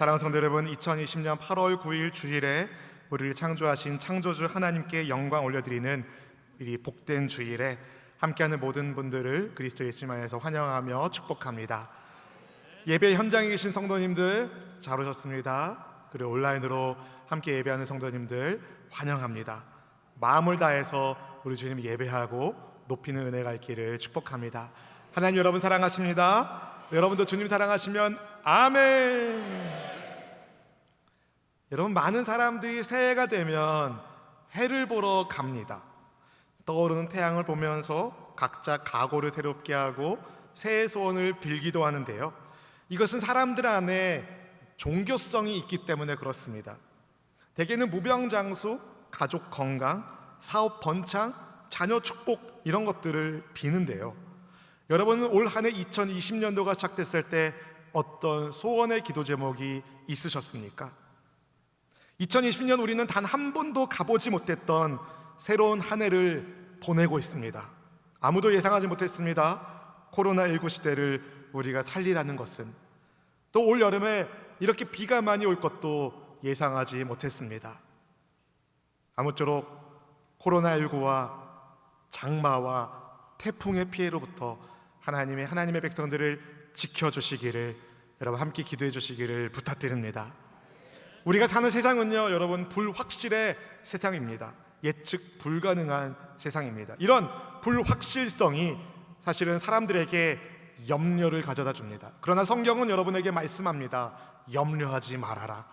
사랑하는 성도 여러분, 2020년 8월 9일 주일에 우리를 창조하신 창조주 하나님께 영광 올려드리는 이 복된 주일에 함께하는 모든 분들을 그리스도 예수님 안에서 환영하며 축복합니다. 예배 현장에 계신 성도님들 잘 오셨습니다. 그리고 온라인으로 함께 예배하는 성도님들 환영합니다. 마음을 다해서 우리 주님 예배하고 높이는 은혜가 있기를 축복합니다. 하나님 여러분 사랑하십니다. 여러분도 주님 사랑하시면 아멘. 여러분, 많은 사람들이 새해가 되면 해를 보러 갑니다. 떠오르는 태양을 보면서 각자 각오를 새롭게 하고 새해 소원을 빌기도 하는데요, 이것은 사람들 안에 종교성이 있기 때문에 그렇습니다. 대개는 무병장수, 가족 건강, 사업 번창, 자녀 축복 이런 것들을 비는데요, 여러분은 올 한 해 2020년도가 시작됐을 때 어떤 소원의 기도 제목이 있으셨습니까? 2020년 우리는 단 한 번도 가보지 못했던 새로운 한 해를 보내고 있습니다. 아무도 예상하지 못했습니다. 코로나19 시대를 우리가 살리라는 것은. 또 올 여름에 이렇게 비가 많이 올 것도 예상하지 못했습니다. 아무쪼록 코로나19와 장마와 태풍의 피해로부터 하나님의 백성들을 지켜주시기를 여러분 함께 기도해 주시기를 부탁드립니다. 우리가 사는 세상은요, 여러분 불확실의 세상입니다. 예측 불가능한 세상입니다. 이런 불확실성이 사실은 사람들에게 염려를 가져다 줍니다. 그러나 성경은 여러분에게 말씀합니다. 염려하지 말아라.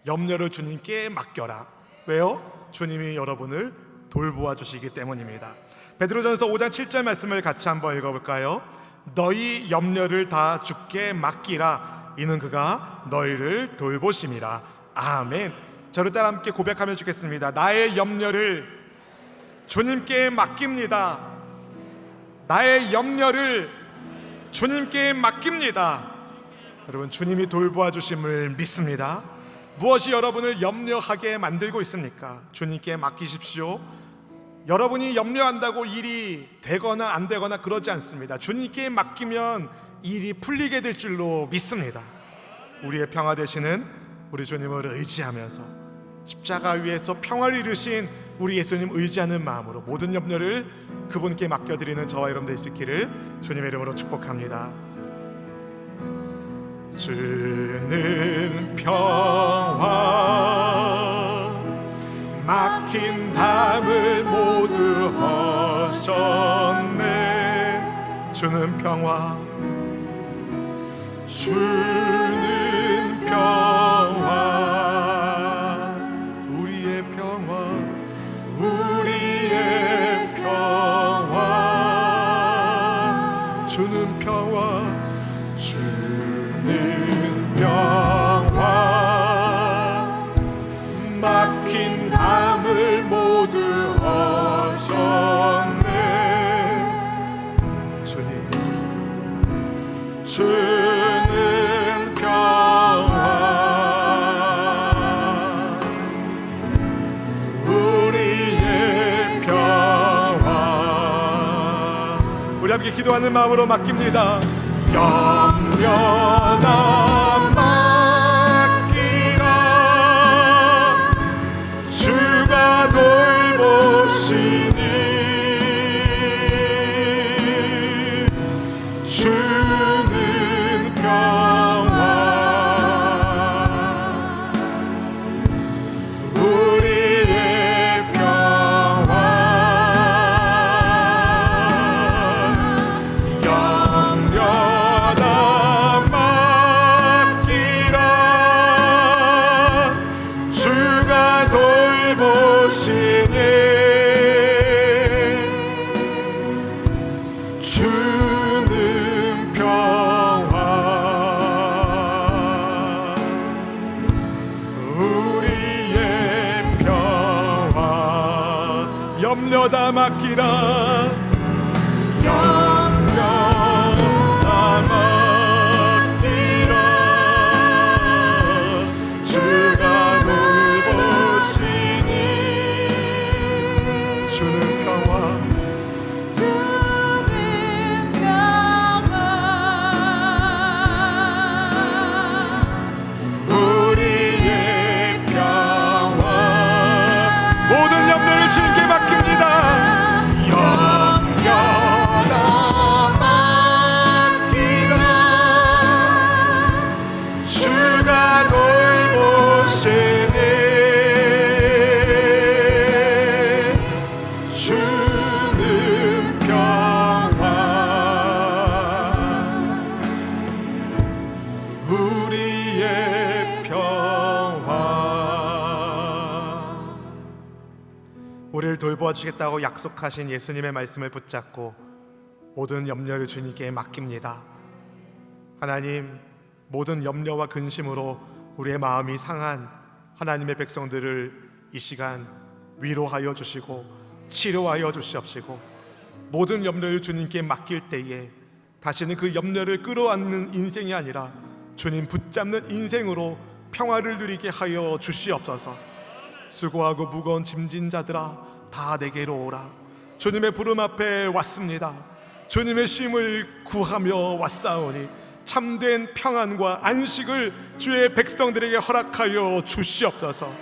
염려를 주님께 맡겨라. 왜요? 주님이 여러분을 돌보아 주시기 때문입니다. 베드로전서 5장 7절 말씀을 같이 한번 읽어볼까요? 너희 염려를 다 주께 맡기라. 이는 그가 너희를 돌보심이라. 아멘. 저를 따라 함께 고백하며 주겠습니다. 나의 염려를 주님께 맡깁니다. 나의 염려를 주님께 맡깁니다. 여러분, 주님이 돌보아 주심을 믿습니다. 무엇이 여러분을 염려하게 만들고 있습니까? 주님께 맡기십시오. 여러분이 염려한다고 일이 되거나 안 되거나 그러지 않습니다. 주님께 맡기면 일이 풀리게 될 줄로 믿습니다. 우리의 평화 되시는 우리 주님을 의지하면서 십자가 위에서 평화를 이루신 우리 예수님 의지하는 마음으로 모든 염려를 그분께 맡겨드리는 저와 여러분 될 수 있기를 주님의 이름으로 축복합니다. 주는 평화 막힌 담을 모두 허셨네. 주는 평화, 주는 평화, 우리의 평화, 우리의 평화, 주는 평화, 주는 평화 막힌 담을 모두 허셨네. 주님, 주는 평화, 우리의 평화. 우리 함께 기도하는 마음으로 맡깁니다. 염려나 맡기라. 주가 돌보시니 주는 평화, 우리의 평화. 염려나 맡기라. 주가 돌보시니 주는 평화, 우리의 평화. 염려다 맡기라. 염려다 맡기라. 주가 돌보시니 주는 평화, 주는 평화, 우리의 평화. 우리를 돌보아주시겠다고 약속하신 예수님의 말씀을 붙잡고 모든 염려를 주님께 맡깁니다. 하나님, 모든 염려와 근심으로 우리의 마음이 상한 하나님의 백성들을 이 시간 위로하여 주시고 치료하여 주시옵시고, 모든 염려를 주님께 맡길 때에 다시는 그 염려를 끌어안는 인생이 아니라 주님 붙잡는 인생으로 평화를 누리게 하여 주시옵소서. 수고하고 무거운 짐진 자들아, 다 내게로 오라. 주님의 부름 앞에 왔습니다. 주님의 쉼을 구하며 왔사오니 참된 평안과 안식을 주의 백성들에게 허락하여 주시옵소서.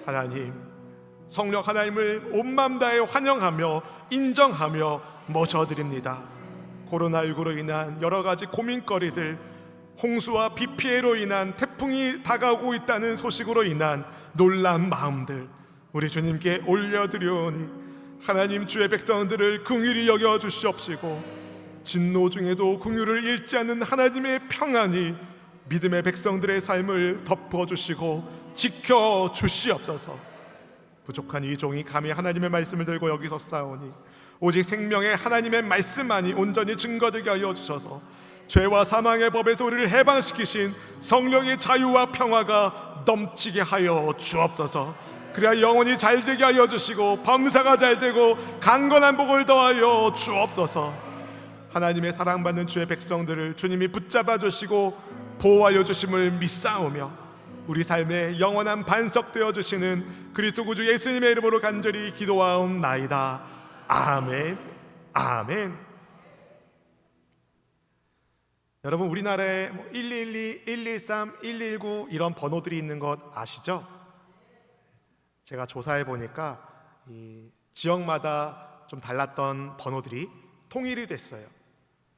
하나님, 성령 하나님을 온 마음 다해 환영하며 인정하며 모셔드립니다. 코로나19로 인한 여러 가지 고민거리들, 홍수와 비 피해로 인한 태풍이 다가오고 있다는 소식으로 인한 놀란 마음들 우리 주님께 올려드려오니 하나님, 주의 백성들을 긍휼히 여겨 주시옵시고, 진노 중에도 긍휼을 잃지 않는 하나님의 평안이 믿음의 백성들의 삶을 덮어주시고 지켜주시옵소서. 부족한 이 종이 감히 하나님의 말씀을 들고 여기 섰사오니 오직 생명의 하나님의 말씀만이 온전히 증거되게 하여 주셔서 죄와 사망의 법에서 우리를 해방시키신 성령의 자유와 평화가 넘치게 하여 주옵소서. 그래야 영혼이 잘되게 하여 주시고 범사가 잘되고 강건한 복을 더하여 주옵소서. 하나님의 사랑받는 주의 백성들을 주님이 붙잡아 주시고 보호하여 주심을 믿사오며 우리 삶의 영원한 반석 되어 주시는 그리스도 구주 예수님의 이름으로 간절히 기도하옵나이다. 아멘. 아멘. 여러분, 우리나라에 112, 113, 119 이런 번호들이 있는 것 아시죠? 제가 조사해 보니까 이 지역마다 좀 달랐던 번호들이 통일이 됐어요.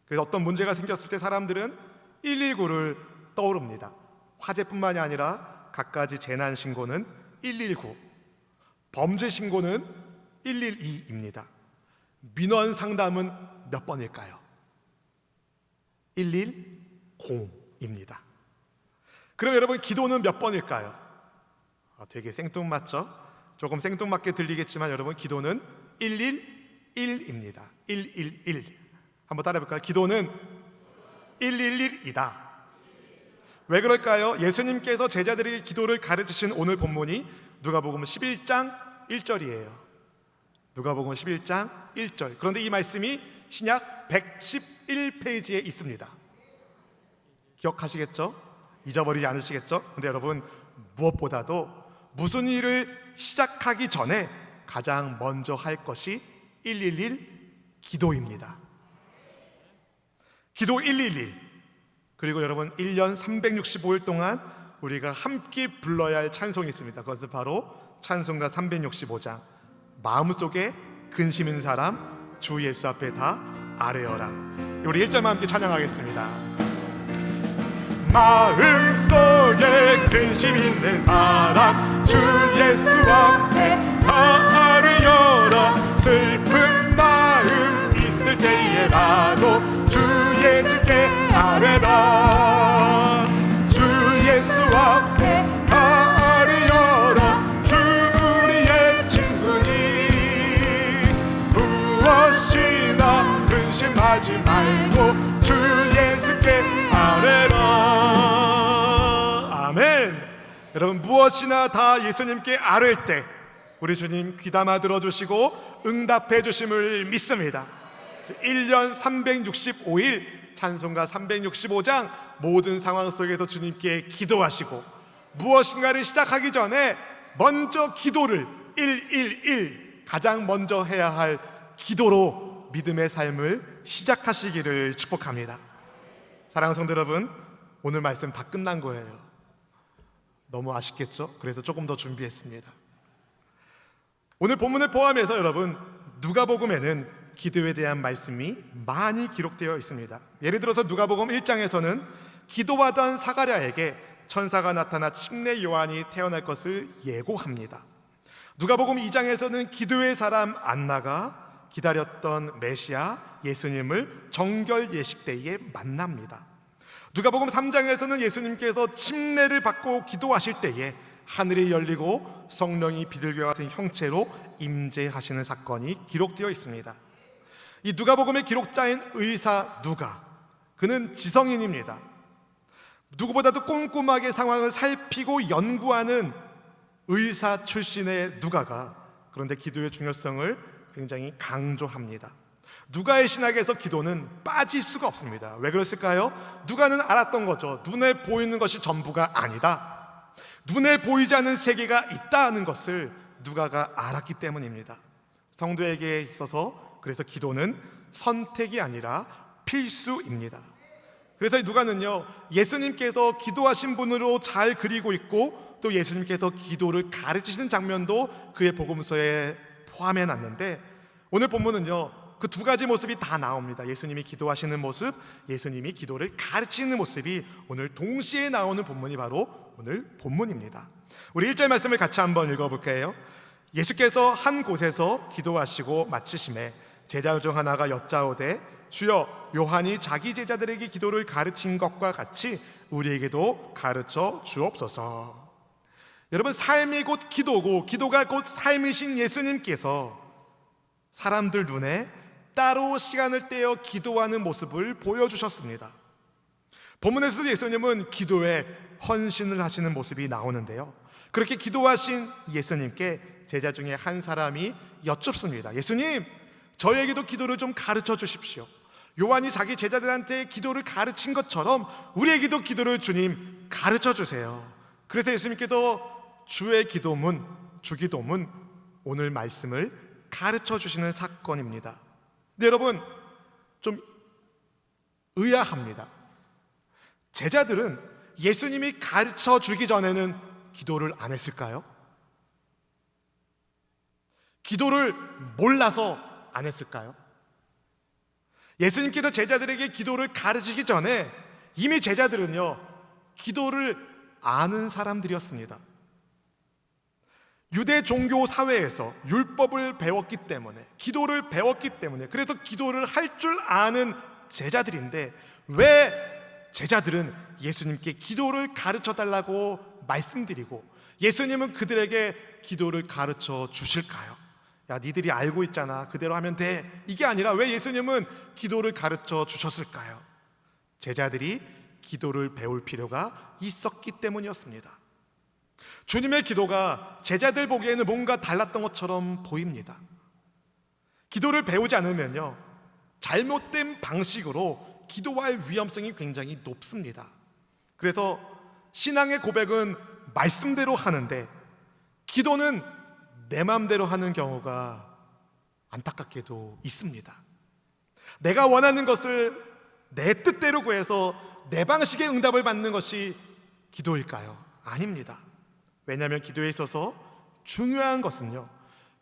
그래서 어떤 문제가 생겼을 때 사람들은 119를 떠오릅니다. 화재뿐만이 아니라 갖가지 재난 신고는 119, 범죄 신고는 112입니다. 민원 상담은 몇 번일까요? 110입니다. 그럼 여러분, 기도는 몇 번일까요? 되게 생뚱맞죠? 조금 생뚱맞게 들리겠지만 여러분, 기도는 111입니다. 111. 한번 따라해볼까요? 기도는 111이다. 왜 그럴까요? 예수님께서 제자들에게 기도를 가르치신 오늘 본문이 누가복음 11장 1절이에요. 누가복음 11장 1절. 그런데 이 말씀이 신약 111페이지에 있습니다. 기억하시겠죠? 잊어버리지 않으시겠죠? 근데 여러분, 무엇보다도 무슨 일을 시작하기 전에 가장 먼저 할 것이 111 기도입니다. 기도 111. 그리고 여러분, 1년 365일 동안 우리가 함께 불러야 할 찬송이 있습니다. 그것은 바로 찬송가 365장. 마음속에 근심 있는 사람 주 예수 앞에 다 아뢰어라. 우리 1절만 함께 찬양하겠습니다. 마음속에 근심 있는 사람 주 예수 앞에 다 아뢰어라. 슬픈 마음 있을 때에라도 주 예수께 아뢰라. 주 예수 앞에 다 아뢰어라. 주 우리의 친구니 무엇이나 근심하지 말고 주 예수께 아뢰라. 아멘. 여러분, 무엇이나 다 예수님께 아뢰을 때 우리 주님 귀담아 들어주시고 응답해 주심을 믿습니다. 1년 365일 찬송가 365장 모든 상황 속에서 주님께 기도하시고 무엇인가를 시작하기 전에 먼저 기도를 111 가장 먼저 해야 할 기도로 믿음의 삶을 시작하시기를 축복합니다. 사랑하는 성도 여러분, 오늘 말씀 다 끝난 거예요. 너무 아쉽겠죠? 그래서 조금 더 준비했습니다. 오늘 본문을 포함해서 여러분, 누가복음에는 기도에 대한 말씀이 많이 기록되어 있습니다. 예를 들어서 누가복음 1장에서는 기도하던 사가랴에게 천사가 나타나 침례 요한이 태어날 것을 예고합니다. 누가복음 2장에서는 기도의 사람 안나가 기다렸던 메시아 예수님을 정결 예식 때에 만납니다. 누가복음 3장에서는 예수님께서 침례를 받고 기도하실 때에 하늘이 열리고 성령이 비둘기와 같은 형체로 임재하시는 사건이 기록되어 있습니다. 이 누가복음의 기록자인 의사 누가, 그는 지성인입니다. 누구보다도 꼼꼼하게 상황을 살피고 연구하는 의사 출신의 누가가 그런데 기도의 중요성을 굉장히 강조합니다. 누가의 신학에서 기도는 빠질 수가 없습니다. 왜 그랬을까요? 누가는 알았던 거죠. 눈에 보이는 것이 전부가 아니다. 눈에 보이지 않는 세계가 있다는 것을 누가가 알았기 때문입니다. 성도에게 있어서 그래서 기도는 선택이 아니라 필수입니다. 그래서 누가는요, 예수님께서 기도하신 분으로 잘 그리고 있고 또 예수님께서 기도를 가르치시는 장면도 그의 복음서에 포함해 놨는데, 오늘 본문은요 그 두 가지 모습이 다 나옵니다. 예수님이 기도하시는 모습, 예수님이 기도를 가르치는 모습이 오늘 동시에 나오는 본문이 바로 오늘 본문입니다. 우리 1절 말씀을 같이 한번 읽어볼까요? 예수께서 한 곳에서 기도하시고 마치심에 제자 중 하나가 여짜오되 주여, 요한이 자기 제자들에게 기도를 가르친 것과 같이 우리에게도 가르쳐 주옵소서. 여러분, 삶이 곧 기도고 기도가 곧 삶이신 예수님께서 사람들 눈에 따로 시간을 떼어 기도하는 모습을 보여주셨습니다. 본문에서도 예수님은 기도에 헌신을 하시는 모습이 나오는데요, 그렇게 기도하신 예수님께 제자 중에 한 사람이 여쭙습니다. 예수님, 저에게도 기도를 좀 가르쳐 주십시오. 요한이 자기 제자들한테 기도를 가르친 것처럼 우리에게도 기도를 주님 가르쳐 주세요. 그래서 예수님께서 주의 기도문, 주기도문, 오늘 말씀을 가르쳐 주시는 사건입니다. 근데 여러분, 좀 의아합니다. 제자들은 예수님이 가르쳐 주기 전에는 기도를 안 했을까요? 기도를 몰라서 안 했을까요? 예수님께서 제자들에게 기도를 가르치기 전에 이미 제자들은요 기도를 아는 사람들이었습니다. 유대 종교 사회에서 율법을 배웠기 때문에, 기도를 배웠기 때문에, 그래서 기도를 할 줄 아는 제자들인데 왜 제자들은 예수님께 기도를 가르쳐 달라고 말씀드리고 예수님은 그들에게 기도를 가르쳐 주실까요? 야, 니들이 알고 있잖아, 그대로 하면 돼, 이게 아니라 왜 예수님은 기도를 가르쳐 주셨을까요? 제자들이 기도를 배울 필요가 있었기 때문이었습니다. 주님의 기도가 제자들 보기에는 뭔가 달랐던 것처럼 보입니다. 기도를 배우지 않으면요 잘못된 방식으로 기도할 위험성이 굉장히 높습니다. 그래서 신앙의 고백은 말씀대로 하는데 기도는 내 마음대로 하는 경우가 안타깝게도 있습니다. 내가 원하는 것을 내 뜻대로 구해서 내 방식의 응답을 받는 것이 기도일까요? 아닙니다. 왜냐하면 기도에 있어서 중요한 것은요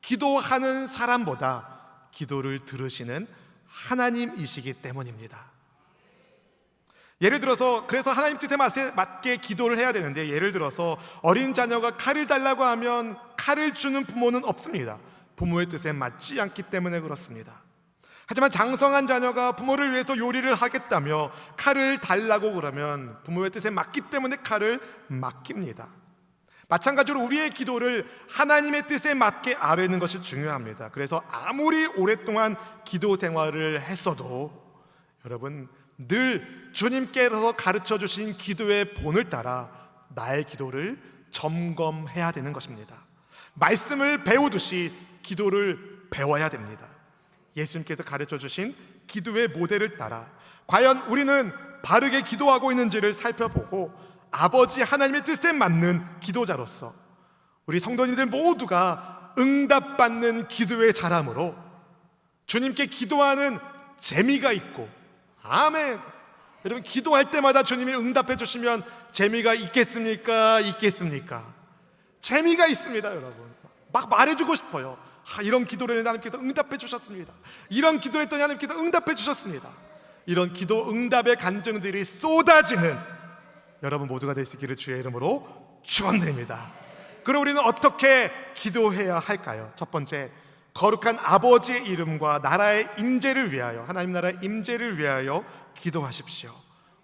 기도하는 사람보다 기도를 들으시는 하나님이시기 때문입니다. 예를 들어서, 그래서 하나님 뜻에 맞게 기도를 해야 되는데, 예를 들어서 어린 자녀가 칼을 달라고 하면 칼을 주는 부모는 없습니다. 부모의 뜻에 맞지 않기 때문에 그렇습니다. 하지만 장성한 자녀가 부모를 위해서 요리를 하겠다며 칼을 달라고 그러면 부모의 뜻에 맞기 때문에 칼을 맡깁니다. 마찬가지로 우리의 기도를 하나님의 뜻에 맞게 아뢰는 것이 중요합니다. 그래서 아무리 오랫동안 기도 생활을 했어도 여러분, 늘 주님께서 가르쳐 주신 기도의 본을 따라 나의 기도를 점검해야 되는 것입니다. 말씀을 배우듯이 기도를 배워야 됩니다. 예수님께서 가르쳐 주신 기도의 모델을 따라 과연 우리는 바르게 기도하고 있는지를 살펴보고 아버지 하나님의 뜻에 맞는 기도자로서 우리 성도님들 모두가 응답받는 기도의 사람으로 주님께 기도하는 재미가 있고, 아멘. 여러분, 기도할 때마다 주님이 응답해 주시면 재미가 있겠습니까? 있겠습니까? 재미가 있습니다. 여러분, 막 말해주고 싶어요. 이런 기도를 했는데 하나님께서 응답해 주셨습니다. 이런 기도를 했더니 하나님께서 응답해 주셨습니다. 이런 기도 응답의 간증들이 쏟아지는 여러분 모두가 될 수 있기를 주의 이름으로 축원드립니다. 그럼 우리는 어떻게 기도해야 할까요? 첫 번째, 거룩한 아버지의 이름과 나라의 임재를 위하여, 하나님 나라의 임재를 위하여 기도하십시오.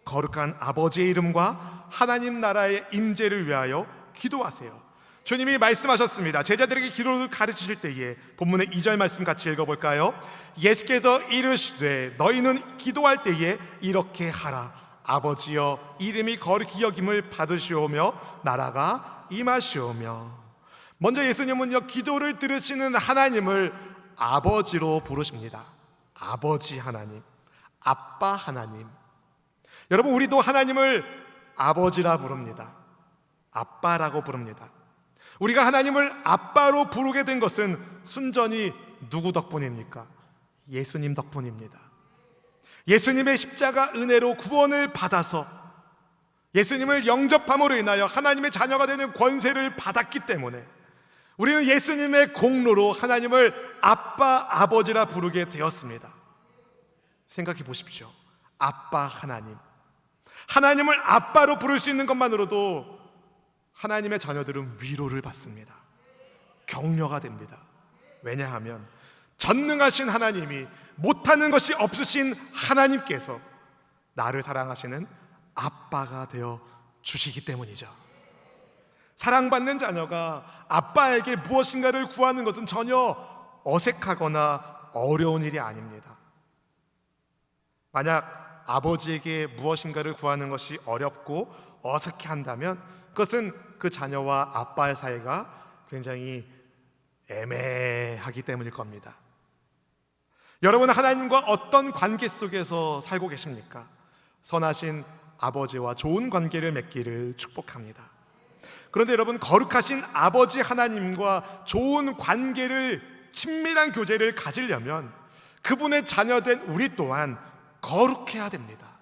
거룩한 아버지의 이름과 하나님 나라의 임재를 위하여 기도하세요. 주님이 말씀하셨습니다. 제자들에게 기도를 가르치실 때에 본문의 2절 말씀 같이 읽어볼까요? 예수께서 이르시되 너희는 기도할 때에 이렇게 하라. 아버지여, 이름이 거룩히 여김을 받으시오며 나라가 임하시오며. 먼저 예수님은요, 기도를 들으시는 하나님을 아버지로 부르십니다. 아버지 하나님, 아빠 하나님. 여러분, 우리도 하나님을 아버지라 부릅니다. 아빠라고 부릅니다. 우리가 하나님을 아빠로 부르게 된 것은 순전히 누구 덕분입니까? 예수님 덕분입니다. 예수님의 십자가 은혜로 구원을 받아서 예수님을 영접함으로 인하여 하나님의 자녀가 되는 권세를 받았기 때문에 우리는 예수님의 공로로 하나님을 아빠, 아버지라 부르게 되었습니다. 생각해 보십시오. 아빠 하나님. 하나님을 아빠로 부를 수 있는 것만으로도 하나님의 자녀들은 위로를 받습니다. 격려가 됩니다. 왜냐하면 전능하신 하나님이 못하는 것이 없으신 하나님께서 나를 사랑하시는 아빠가 되어 주시기 때문이죠. 사랑받는 자녀가 아빠에게 무엇인가를 구하는 것은 전혀 어색하거나 어려운 일이 아닙니다. 만약 아버지에게 무엇인가를 구하는 것이 어렵고 어색해 한다면 그것은 그 자녀와 아빠의 사이가 굉장히 애매하기 때문일 겁니다. 여러분은 하나님과 어떤 관계 속에서 살고 계십니까? 선하신 아버지와 좋은 관계를 맺기를 축복합니다. 그런데 여러분, 거룩하신 아버지 하나님과 좋은 관계를, 친밀한 교제를 가지려면 그분의 자녀된 우리 또한 거룩해야 됩니다.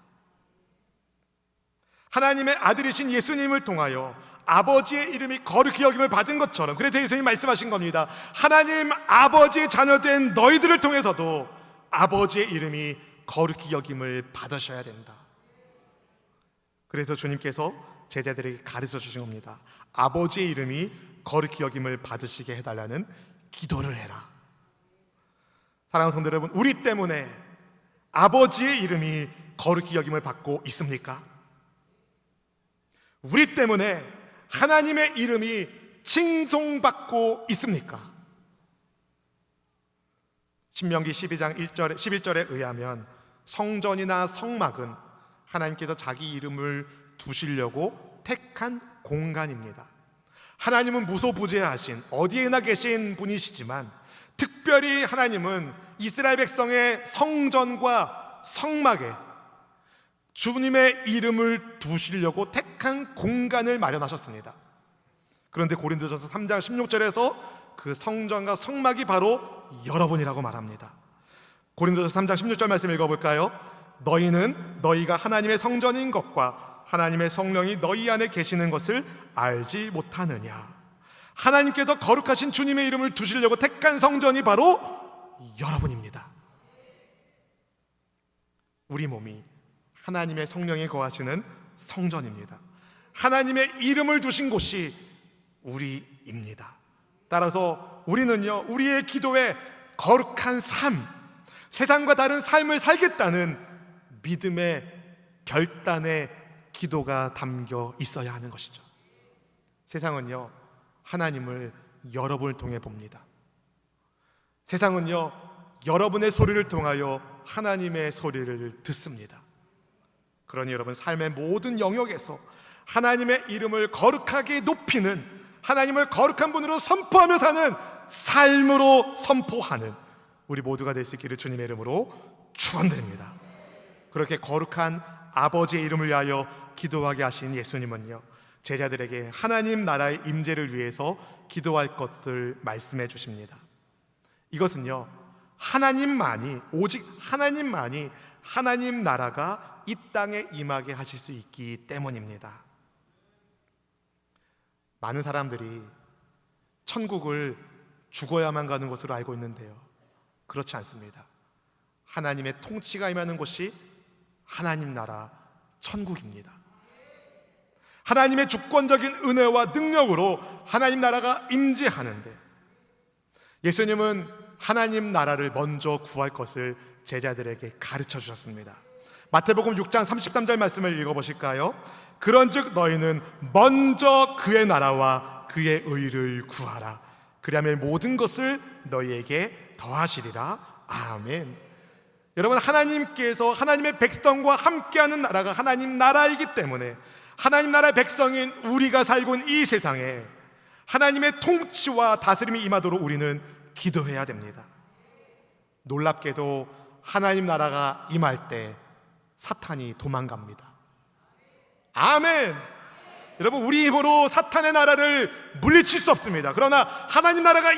하나님의 아들이신 예수님을 통하여 아버지의 이름이 거룩히 여김을 받은 것처럼, 그래서 예수님이 말씀하신 겁니다. 하나님 아버지의 자녀된 너희들을 통해서도 아버지의 이름이 거룩히 여김을 받으셔야 된다. 그래서 주님께서 제자들에게 가르쳐 주신 겁니다. 아버지의 이름이 거룩히 여김을 받으시게 해달라는 기도를 해라. 사랑하는 성도 여러분, 우리 때문에 아버지의 이름이 거룩히 여김을 받고 있습니까? 우리 때문에 하나님의 이름이 칭송받고 있습니까? 신명기 12장 11절에 의하면 성전이나 성막은 하나님께서 자기 이름을 두시려고 택한 공간입니다. 하나님은 무소부재하신 어디에나 계신 분이시지만 특별히 하나님은 이스라엘 백성의 성전과 성막에 주님의 이름을 두시려고 택한 공간을 마련하셨습니다. 그런데 고린도전서 3장 16절에서 그 성전과 성막이 바로 여러분이라고 말합니다. 고린도전서 3장 16절 말씀 읽어볼까요? 너희는 너희가 하나님의 성전인 것과 하나님의 성령이 너희 안에 계시는 것을 알지 못하느냐. 하나님께서 거룩하신 주님의 이름을 두시려고 택한 성전이 바로 여러분입니다. 우리 몸이 하나님의 성령이 거하시는 성전입니다. 하나님의 이름을 두신 곳이 우리입니다. 따라서 우리는요, 우리의 기도에 거룩한 삶, 세상과 다른 삶을 살겠다는 믿음의 결단의 기도가 담겨 있어야 하는 것이죠. 세상은요, 하나님을 여러분을 통해 봅니다. 세상은요, 여러분의 소리를 통하여 하나님의 소리를 듣습니다. 그러니 여러분, 삶의 모든 영역에서 하나님의 이름을 거룩하게 높이는, 하나님을 거룩한 분으로 선포하며 사는 삶으로 선포하는 우리 모두가 될 수 있기를 주님의 이름으로 축원드립니다. 그렇게 거룩한 아버지의 이름을 위하여 기도하게 하신 예수님은요, 제자들에게 하나님 나라의 임재를 위해서 기도할 것을 말씀해 주십니다. 이것은요, 하나님만이, 오직 하나님만이 하나님 나라가 이 땅에 임하게 하실 수 있기 때문입니다. 많은 사람들이 천국을 죽어야만 가는 것으로 알고 있는데요, 그렇지 않습니다. 하나님의 통치가 임하는 곳이 하나님 나라 천국입니다. 하나님의 주권적인 은혜와 능력으로 하나님 나라가 임재하는데, 예수님은 하나님 나라를 먼저 구할 것을 제자들에게 가르쳐 주셨습니다. 마태복음 6장 33절 말씀을 읽어보실까요? 그런즉 너희는 먼저 그의 나라와 그의 의를 구하라. 그리하면 모든 것을 너희에게 더하시리라. 아멘. 여러분, 하나님께서 하나님의 백성과 함께하는 나라가 하나님 나라이기 때문에 하나님 나라의 백성인 우리가 살고 있는 이 세상에 하나님의 통치와 다스림이 임하도록 우리는 기도해야 됩니다. 놀랍게도 하나님 나라가 임할 때 사탄이 도망갑니다. 아멘. 여러분, 우리 힘으로 사탄의 나라를 물리칠 수 없습니다. 그러나 하나님 나라가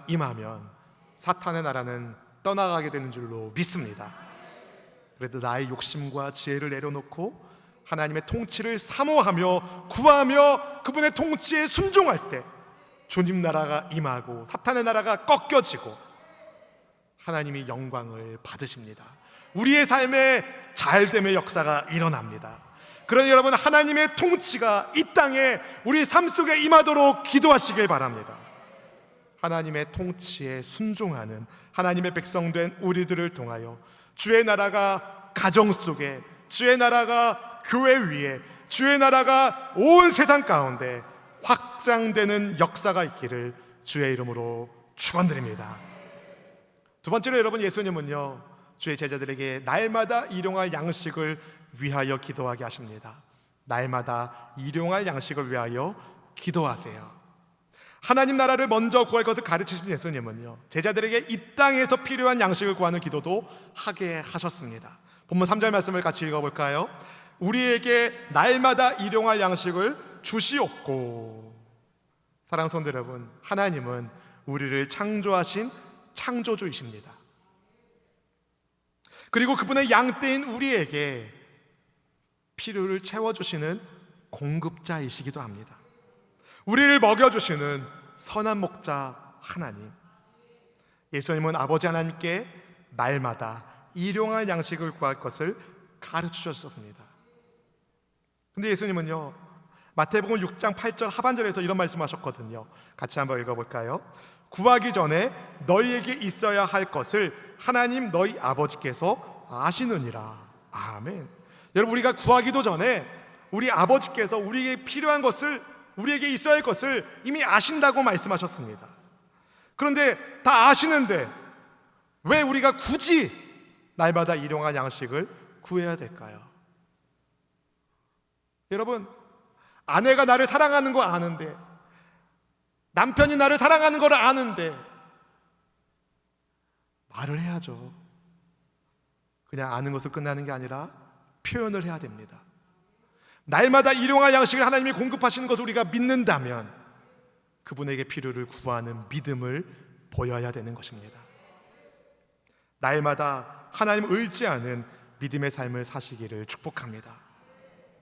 임하면 사탄의 나라는 떠나가게 되는 줄로 믿습니다. 그래도 나의 욕심과 지혜를 내려놓고 하나님의 통치를 사모하며 구하며 그분의 통치에 순종할 때 주님 나라가 임하고 사탄의 나라가 꺾여지고 하나님이 영광을 받으십니다. 우리의 삶에 잘됨의 역사가 일어납니다. 그러니 여러분, 하나님의 통치가 이 땅에 우리 삶 속에 임하도록 기도하시길 바랍니다. 하나님의 통치에 순종하는 하나님의 백성된 우리들을 통하여 주의 나라가 가정 속에, 주의 나라가 교회 위에, 주의 나라가 온 세상 가운데 확장되는 역사가 있기를 주의 이름으로 축원드립니다. 두 번째로 여러분, 예수님은요 주의 제자들에게 날마다 일용할 양식을 위하여 기도하게 하십니다. 날마다 일용할 양식을 위하여 기도하세요. 하나님 나라를 먼저 구할 것을 가르치신 예수님은요 제자들에게 이 땅에서 필요한 양식을 구하는 기도도 하게 하셨습니다. 본문 3절 말씀을 같이 읽어볼까요? 우리에게 날마다 일용할 양식을 주시옵고. 사랑하는 성도 여러분, 하나님은 우리를 창조하신 창조주이십니다. 그리고 그분의 양떼인 우리에게 필요를 채워주시는 공급자이시기도 합니다. 우리를 먹여주시는 선한 목자 하나님, 예수님은 아버지 하나님께 날마다 일용할 양식을 구할 것을 가르치셨습니다. 근데 예수님은요 마태복음 6장 8절 하반절에서 이런 말씀하셨거든요. 같이 한번 읽어볼까요? 구하기 전에 너희에게 있어야 할 것을 하나님 너희 아버지께서 아시느니라. 아멘. 여러분, 우리가 구하기도 전에 우리 아버지께서 우리에게 필요한 것을, 우리에게 있어야 할 것을 이미 아신다고 말씀하셨습니다. 그런데 다 아시는데 왜 우리가 굳이 날마다 일용할 양식을 구해야 될까요? 여러분, 아내가 나를 사랑하는 거 아는데, 남편이 나를 사랑하는 걸 아는데 말을 해야죠. 그냥 아는 것으로 끝나는 게 아니라 표현을 해야 됩니다. 날마다 일용할 양식을 하나님이 공급하시는 것을 우리가 믿는다면 그분에게 필요를 구하는 믿음을 보여야 되는 것입니다. 날마다 하나님을 의지하는 믿음의 삶을 사시기를 축복합니다.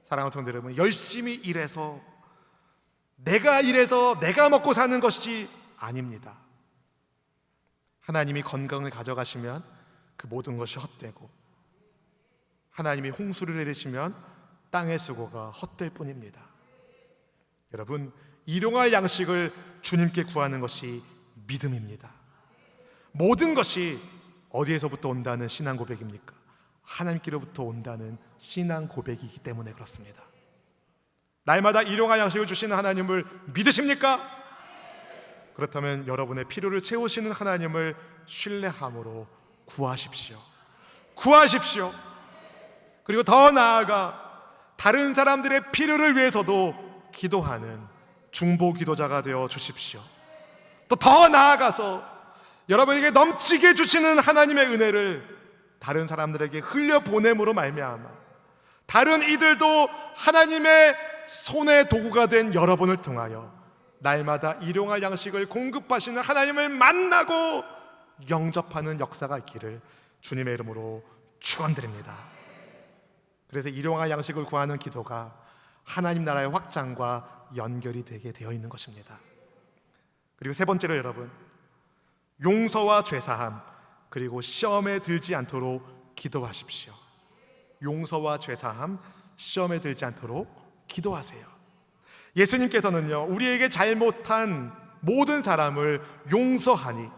사랑하는 성도 여러분, 열심히 일해서 내가 먹고 사는 것이 아닙니다. 하나님이 건강을 가져가시면 그 모든 것이 헛되고, 하나님이 홍수를 내리시면 땅의 수고가 헛될 뿐입니다. 여러분, 일용할 양식을 주님께 구하는 것이 믿음입니다. 모든 것이 어디에서부터 온다는 신앙 고백입니까? 하나님께로부터 온다는 신앙 고백이기 때문에 그렇습니다. 날마다 일용할 양식을 주시는 하나님을 믿으십니까? 그렇다면 여러분의 필요를 채우시는 하나님을 신뢰함으로 구하십시오. 구하십시오. 그리고 더 나아가 다른 사람들의 필요를 위해서도 기도하는 중보 기도자가 되어 주십시오. 또 더 나아가서 여러분에게 넘치게 주시는 하나님의 은혜를 다른 사람들에게 흘려보냄으로 말미암아 다른 이들도 하나님의 손의 도구가 된 여러분을 통하여 날마다 일용할 양식을 공급하시는 하나님을 만나고 영접하는 역사가 있기를 주님의 이름으로 축원드립니다. 그래서 일용할 양식을 구하는 기도가 하나님 나라의 확장과 연결이 되게 되어 있는 것입니다. 그리고 세 번째로 여러분, 용서와 죄사함, 그리고 시험에 들지 않도록 기도하십시오. 용서와 죄사함, 시험에 들지 않도록 기도하세요. 예수님께서는요 우리에게 잘못한 모든 사람을 용서하니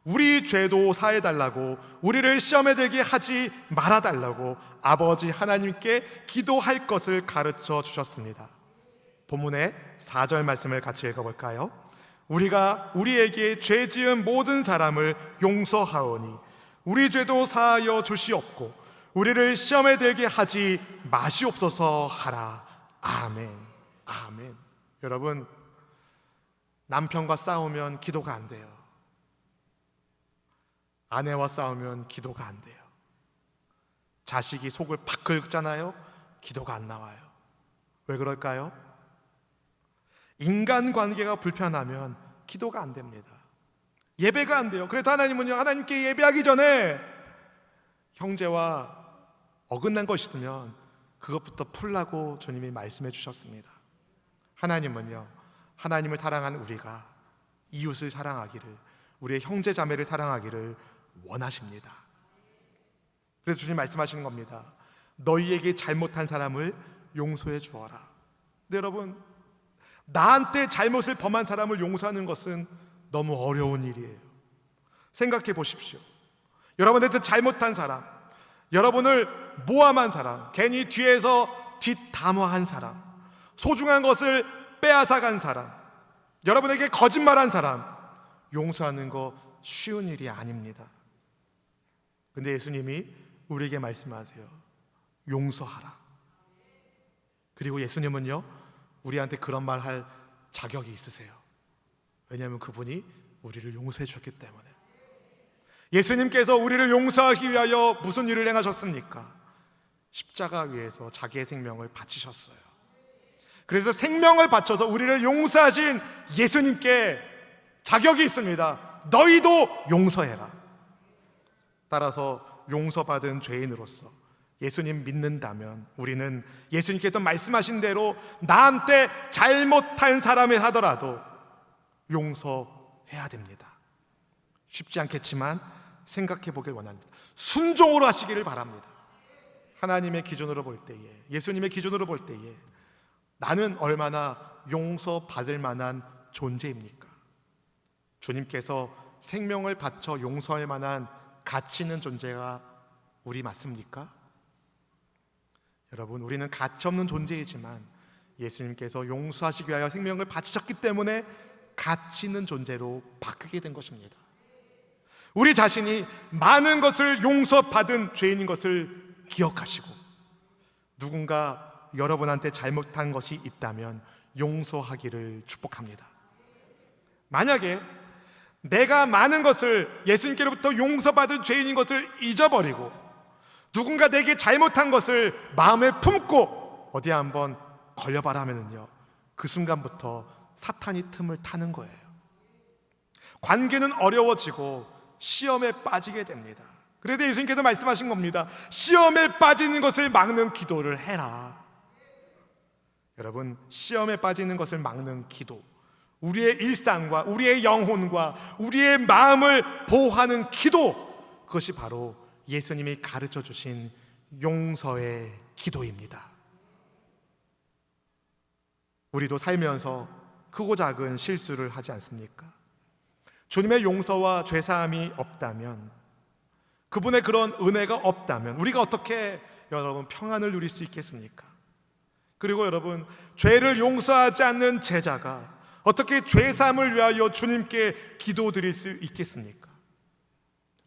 우리 죄도 사해달라고, 우리를 시험에 들게 하지 말아달라고 아버지 하나님께 기도할 것을 가르쳐 주셨습니다. 본문의 4절 말씀을 같이 읽어볼까요? 우리가 우리에게 죄 지은 모든 사람을 용서하오니 우리 죄도 사하여 주시옵고 우리를 시험에 들게 하지 마시옵소서 하라. 아멘. 아멘. 여러분, 남편과 싸우면 기도가 안 돼요. 아내와 싸우면 기도가 안 돼요. 자식이 속을 팍 긁잖아요. 기도가 안 나와요. 왜 그럴까요? 인간관계가 불편하면 기도가 안 됩니다. 예배가 안 돼요. 그래도 하나님은요, 하나님께 예배하기 전에 형제와 어긋난 것이 있으면 그것부터 풀라고 주님이 말씀해 주셨습니다. 하나님은요, 하나님을 사랑하는 우리가 이웃을 사랑하기를, 우리의 형제 자매를 사랑하기를 원하십니다. 그래서 주님 말씀하시는 겁니다. 너희에게 잘못한 사람을 용서해 주어라. 근데 여러분, 나한테 잘못을 범한 사람을 용서하는 것은 너무 어려운 일이에요. 생각해 보십시오. 여러분한테 잘못한 사람, 여러분을 모함한 사람, 괜히 뒤에서 뒷담화한 사람, 소중한 것을 빼앗아간 사람, 여러분에게 거짓말한 사람, 용서하는 거 쉬운 일이 아닙니다. 근데 예수님이 우리에게 말씀하세요. 용서하라. 그리고 예수님은요, 우리한테 그런 말 할 자격이 있으세요. 왜냐하면 그분이 우리를 용서해 주셨기 때문에. 예수님께서 우리를 용서하기 위하여 무슨 일을 행하셨습니까? 십자가 위에서 자기의 생명을 바치셨어요. 그래서 생명을 바쳐서 우리를 용서하신 예수님께 자격이 있습니다. 너희도 용서해라. 따라서 용서받은 죄인으로서 예수님 믿는다면 우리는 예수님께서 말씀하신 대로 나한테 잘못한 사람을 하더라도 용서해야 됩니다. 쉽지 않겠지만 생각해 보길 원합니다. 순종으로 하시기를 바랍니다. 하나님의 기준으로 볼 때에, 예수님의 기준으로 볼 때에 나는 얼마나 용서받을 만한 존재입니까? 주님께서 생명을 바쳐 용서할 만한 가치 있는 존재가 우리 맞습니까? 여러분, 우리는 가치 없는 존재이지만 예수님께서 용서하시기 위하여 생명을 바치셨기 때문에 가치 있는 존재로 바뀌게 된 것입니다. 우리 자신이 많은 것을 용서받은 죄인인 것을 기억하시고, 누군가 여러분한테 잘못한 것이 있다면 용서하기를 축복합니다. 만약에 내가 많은 것을 예수님께로부터 용서받은 죄인인 것을 잊어버리고 누군가 내게 잘못한 것을 마음에 품고 어디 한번 걸려봐라 하면요, 그 순간부터 사탄이 틈을 타는 거예요. 관계는 어려워지고 시험에 빠지게 됩니다. 그래서 예수님께서 말씀하신 겁니다. 시험에 빠지는 것을 막는 기도를 해라. 여러분, 시험에 빠지는 것을 막는 기도, 우리의 일상과 우리의 영혼과 우리의 마음을 보호하는 기도, 그것이 바로 예수님이 가르쳐 주신 용서의 기도입니다. 우리도 살면서 크고 작은 실수를 하지 않습니까? 주님의 용서와 죄사함이 없다면, 그분의 그런 은혜가 없다면 우리가 어떻게 여러분 평안을 누릴 수 있겠습니까? 그리고 여러분, 죄를 용서하지 않는 제자가 어떻게 죄사함을 위하여 주님께 기도드릴 수 있겠습니까?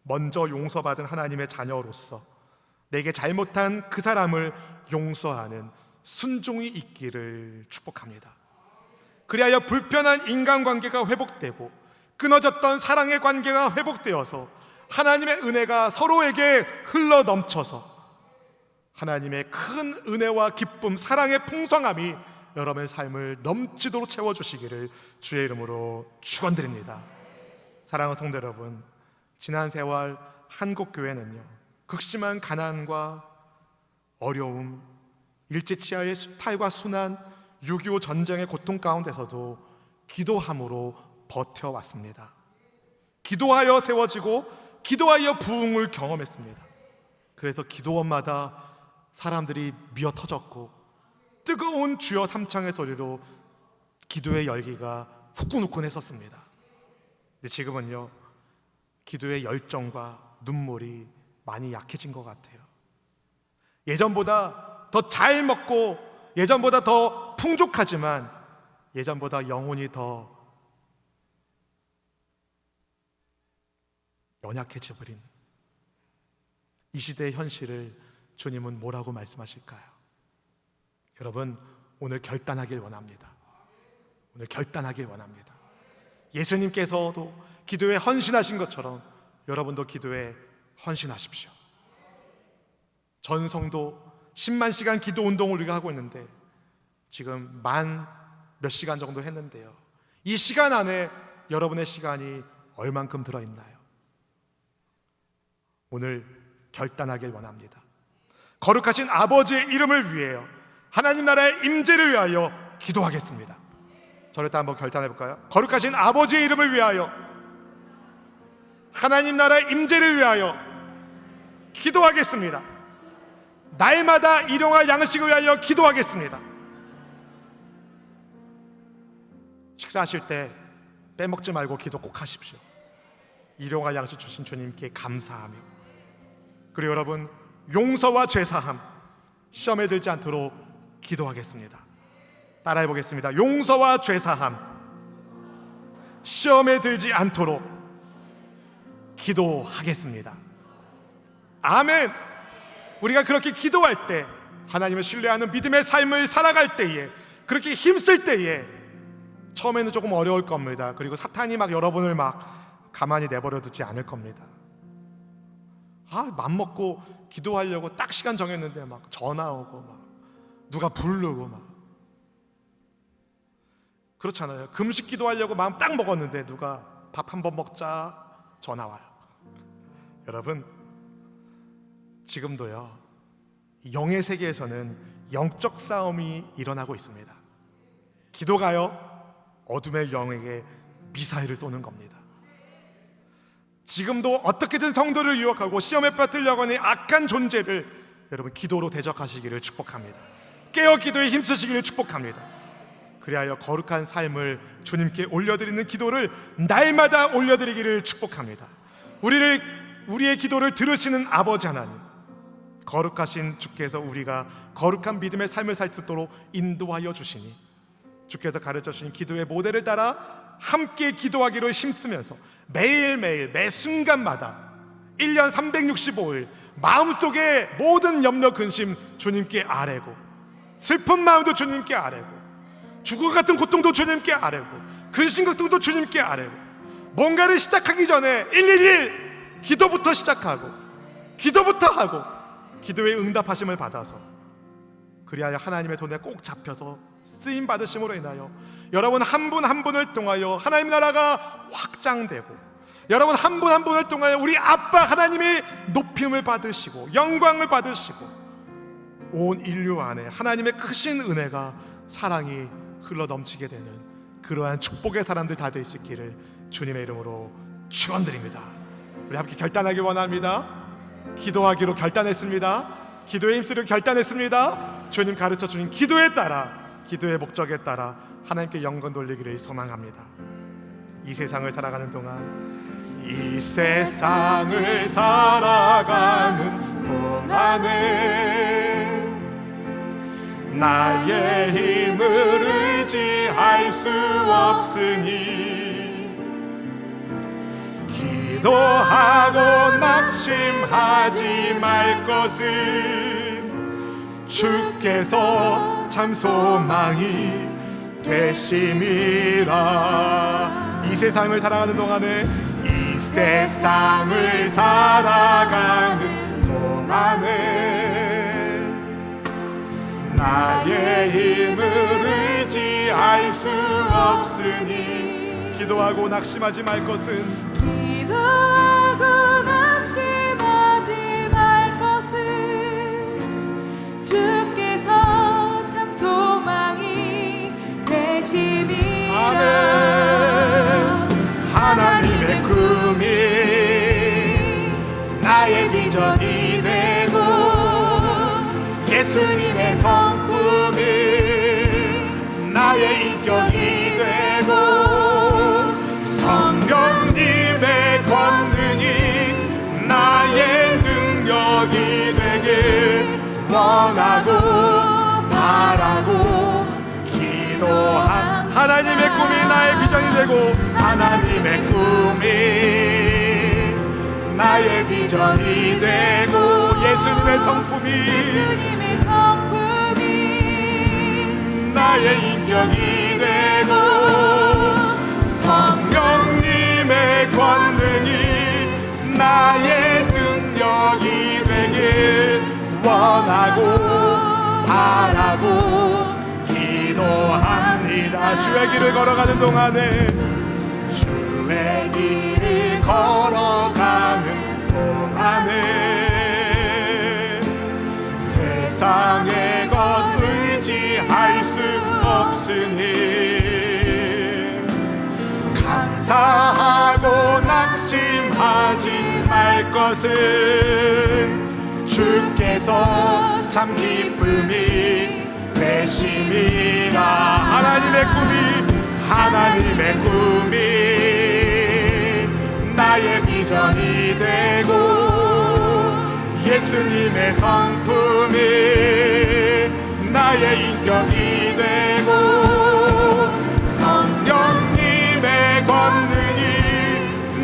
먼저 용서받은 하나님의 자녀로서 내게 잘못한 그 사람을 용서하는 순종이 있기를 축복합니다. 그리하여 불편한 인간관계가 회복되고 끊어졌던 사랑의 관계가 회복되어서 하나님의 은혜가 서로에게 흘러 넘쳐서 하나님의 큰 은혜와 기쁨, 사랑의 풍성함이 여러분의 삶을 넘치도록 채워주시기를 주의 이름으로 축원드립니다. 사랑하는 성도 여러분, 지난 세월 한국교회는요, 극심한 가난과 어려움, 일제치하의 수탈과 순환, 6.25 전쟁의 고통 가운데서도 기도함으로 버텨왔습니다. 기도하여 세워지고 기도하여 부흥을 경험했습니다. 그래서 기도원마다 사람들이 미어 터졌고 뜨거운 주여 삼창의 소리로 기도의 열기가 후끈후끈했었습니다. 근데 지금은요, 기도의 열정과 눈물이 많이 약해진 것 같아요. 예전보다 더 잘 먹고 예전보다 더 풍족하지만 예전보다 영혼이 더 연약해져 버린 이 시대의 현실을 주님은 뭐라고 말씀하실까요? 여러분, 오늘 결단하길 원합니다. 오늘 결단하길 원합니다. 예수님께서도 기도에 헌신하신 것처럼 여러분도 기도에 헌신하십시오. 전성도 10만 시간 기도 운동을 우리가 하고 있는데 지금 만 몇 시간 정도 했는데요, 이 시간 안에 여러분의 시간이 얼만큼 들어있나요? 오늘 결단하길 원합니다. 거룩하신 아버지의 이름을 위하여, 하나님 나라의 임재를 위하여 기도하겠습니다. 저를 다 한번 결단해 볼까요? 거룩하신 아버지의 이름을 위하여, 하나님 나라의 임재를 위하여 기도하겠습니다. 날마다 일용할 양식을 위하여 기도하겠습니다. 식사하실 때 빼먹지 말고 기도 꼭 하십시오. 일용할 양식 주신 주님께 감사하며, 그리고 여러분, 용서와 죄사함, 시험에 들지 않도록 기도하겠습니다. 따라해 보겠습니다. 용서와 죄사함, 시험에 들지 않도록 기도하겠습니다. 아멘. 우리가 그렇게 기도할 때, 하나님을 신뢰하는 믿음의 삶을 살아갈 때에, 그렇게 힘쓸 때에 처음에는 조금 어려울 겁니다. 그리고 사탄이 막 여러분을 막 가만히 내버려 두지 않을 겁니다. 맘먹고 기도하려고 딱 시간 정했는데 막 전화 오고 막 누가 부르고 막 그렇잖아요. 금식 기도하려고 마음 딱 먹었는데 누가 밥 한번 먹자 전화 와요. 여러분, 지금도요, 영의 세계에서는 영적 싸움이 일어나고 있습니다. 기도가요, 어둠의 영에게 미사일을 쏘는 겁니다. 지금도 어떻게든 성도를 유혹하고 시험에 빠뜨리려고 하는 악한 존재를 여러분 기도로 대적하시기를 축복합니다. 깨어 기도에 힘쓰시기를 축복합니다. 그리하여 거룩한 삶을 주님께 올려드리는 기도를 날마다 올려드리기를 축복합니다. 우리의 기도를 들으시는 아버지 하나님, 거룩하신 주께서 우리가 거룩한 믿음의 삶을 살 수 있도록 인도하여 주시니 주께서 가르쳐 주신 기도의 모델을 따라 함께 기도하기로 힘쓰면서 매일매일 매 순간마다 1년 365일 마음속에 모든 염려 근심 주님께 아뢰고, 슬픈 마음도 주님께 아뢰고, 죽을 같은 고통도 주님께 아뢰고, 근심 걱정도 주님께 아뢰고, 뭔가를 시작하기 전에 111 기도부터 시작하고 기도부터 하고 기도의 응답하심을 받아서, 그리하여 하나님의 손에 꼭 잡혀서 쓰임 받으심으로 인하여 여러분 한 분 한 분을 통하여 하나님 나라가 확장되고, 여러분 한 분 한 분을 통하여 우리 아빠 하나님의 높임을 받으시고 영광을 받으시고, 온 인류 안에 하나님의 크신 은혜가 사랑이 흘러 넘치게 되는 그러한 축복의 사람들 다 되시기를 주님의 이름으로 축원드립니다. 우리 함께 결단하기 원합니다. 기도하기로 결단했습니다. 기도에 힘쓰려 결단했습니다. 주님 가르쳐 주신 기도에 따라, 기도의 목적에 따라 하나님께 영광 돌리기를 소망합니다. 이 세상을 살아가는 동안, 이 세상을 살아가는 동안에 나의 힘을 의지할 수 없으니 기도하고 낙심하지 말 것은 주께서 참 소망이 되심이라. 이 세상을 살아가는 동안에, 이 세상을 살아가는 동안에 나의 힘을 의지할 수 없으니 기도하고 낙심하지 말 것은, 기도하고 낙심하지 말 것은 주께서 참 소망이 되심이라. 아멘. 하나님의 꿈이 나의 비전이 되고, 예수님의 성품이 나의 인격이 되고, 성령님의 권능이 되고 하나님의 꿈이 나의 비전이 되고 예수님의 성품이 나의 인격이 되고 성령님의 권능이 나의 능력이 되길 원하고 바라고 기도합니다. 주의 길을 걸어가는 동안에 주의 길을 걸어가는 동안에 세상의 것 의지할 수 없으니 감사하고 낙심하지 말 것은 주께서 참 기쁨이 되심이라. 하나님의 꿈이 나의 비전이 되고 예수님의 성품이 나의 인격이 되고 성령님의 권능이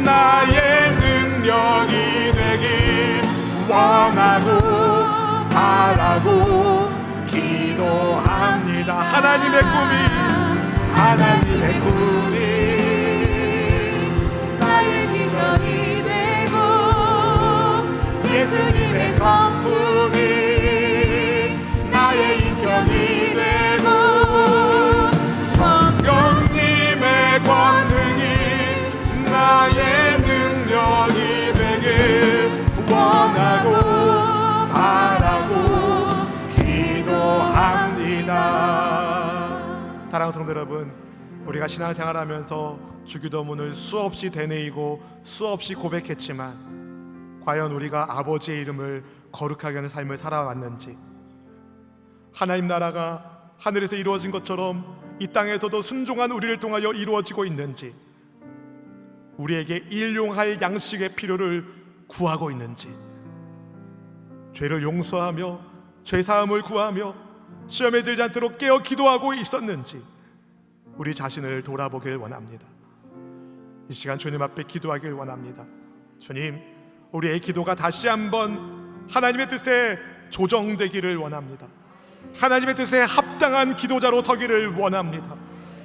나의 능력이 되길 원하고 바라고 기도합니다. 하나님의 꿈이 나의 비전이 되고 예수님의 성품이 나의 인격이 되고 성령님의 권능이 나의 능력이 되길 원하고 바라고 기도합니다. 사랑하는 성도 여러분, 우리가 신앙생활하면서 주기도문을 수없이 되뇌이고 수없이 고백했지만 과연 우리가 아버지의 이름을 거룩하게 하는 삶을 살아왔는지, 하나님 나라가 하늘에서 이루어진 것처럼 이 땅에서도 순종한 우리를 통하여 이루어지고 있는지, 우리에게 일용할 양식의 필요를 구하고 있는지, 죄를 용서하며 죄사함을 구하며 시험에 들지 않도록 깨어 기도하고 있었는지 우리 자신을 돌아보길 원합니다. 이 시간 주님 앞에 기도하길 원합니다. 주님, 우리의 기도가 다시 한번 하나님의 뜻에 조정되기를 원합니다. 하나님의 뜻에 합당한 기도자로 서기를 원합니다.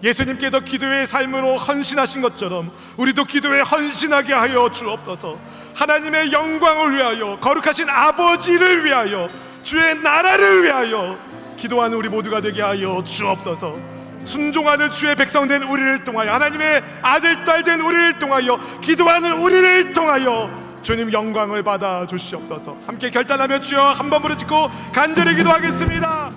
예수님께서 기도의 삶으로 헌신하신 것처럼 우리도 기도에 헌신하게 하여 주옵소서. 하나님의 영광을 위하여, 거룩하신 아버지를 위하여, 주의 나라를 위하여 기도하는 우리 모두가 되게 하여 주옵소서. 순종하는 주의 백성된 우리를 통하여, 하나님의 아들 딸 된 우리를 통하여, 기도하는 우리를 통하여 주님 영광을 받아 주시옵소서. 함께 결단하며 주여 한 번 부르짖고 간절히 기도하겠습니다.